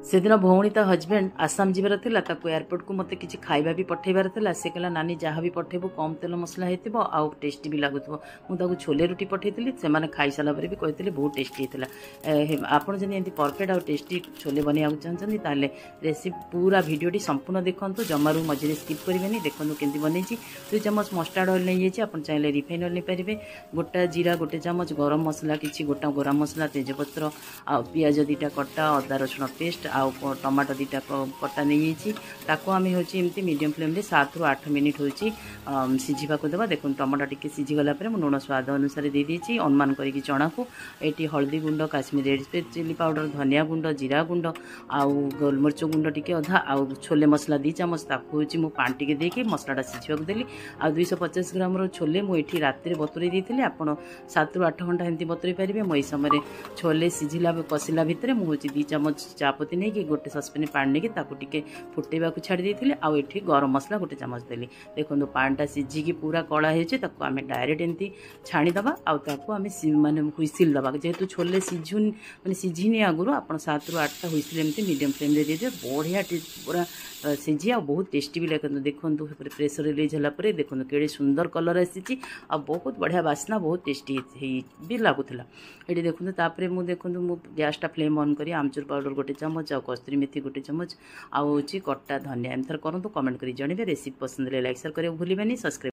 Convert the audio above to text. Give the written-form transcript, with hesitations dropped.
से दिन भौणी ता हजबैंड आसाम जीवार थिला ताको एयरपोर्ट को मते किछि खाइबा भी पठेबार थिला। से कहला नानी जहाँ भी पठेबो कम तेल मसला हेतिबो आउ टेस्टी भी लागुथबो। मु ताको छोले रोटी पठेइतिली से माने खाइ साला परे भी कहतिले बहुत टेस्टी हेतिला। आपण जने एंती परफेक्ट आउ टेस्टी छोले बनिया चाहछन्ती ताले रेसिपी पूरा वीडियोटी संपूर्ण देखंतु, जमारू मझे स्किप करिवेनी। देखंतु केंती बनेछि। 2 चम्मच मस्टर्ड ऑयल नै येछि, आपण चाहिले रिफाइन ऑयल नै परिबे। गोटा जीरा गोटे चम्मच, गरम मसला किछि गोटा गरम मसला, तेजपत्र आ पियाज 2टा कटा, अदा रसुण पेस्ट आउ टमाटो 2टा कटा नहीं ताको आम होती मीडियम फ्लेम रे 7 ରୁ 8 मिनिट होची सिझीबा को देबा। देखो टमाटो टिके सिझी गला पर मु लुण स्वाद अनुसार दे देछि। अनुमान करिकी चना को एटी हल्दी गुंड, काश्मीरी रेड चिली पाउडर, धनिया गुंड, जीरा गुंड आउ गोलमरिच गुंड टिके अधा आउ छोले मसला 2 चम्मच ताको होची मु पानी टिके देके मसलाटा सिझीबा को देली। आ 250 ग्राम रो छोले मु एठी रात्रि बतुरे देथिले। आपण 7 ରୁ 8 घंटा एंती बतुरे परिबे। मु ए समय छोले सिझिला कसिला भितरे मु होची 2 चम्मच चापती नहीं कि गोटे सस्पेन पानी नहीं ताकू टिके फुटेबा को छाड़ी देथिले। आ एठी गरम मसला गोटे चम्मच देली। देखो पानटा सिझिकी पूरा कड़ा होचे ताकू आमे डायरेक्ट एंती छाणी दबा। आ ताकू आमे माने हुइसिल दबा। जेहेतु छोले सिझुन माने सिझिनी आगुरु आपण 7 ରୁ 8टा हुइसिल एंती मीडियम फ्लेम रे दे दे। बढ़िया पूरा सिझी आ बहुत टेस्टी भी लगे। देखो प्रेसर रिलीज होला परे देखो केड़े सुंदर कलर आसी आ बहुत बढ़िया बास्ना, बहुत टेस्टी भी लगुला। ये देखो तापर मुझे देखो मु गैसटा फ्लेम ऑन करी आमचूर पाउडर गोटे चम्मच आ कस्तूरी मेथी गोटे चम्मच आउची कट्टा धनिया एमथर करूँ। कमेंट करी जणिबे। रेसिपी पसंद ले लाइक शेयर करे भूलिबेनी। सब्सक्राइब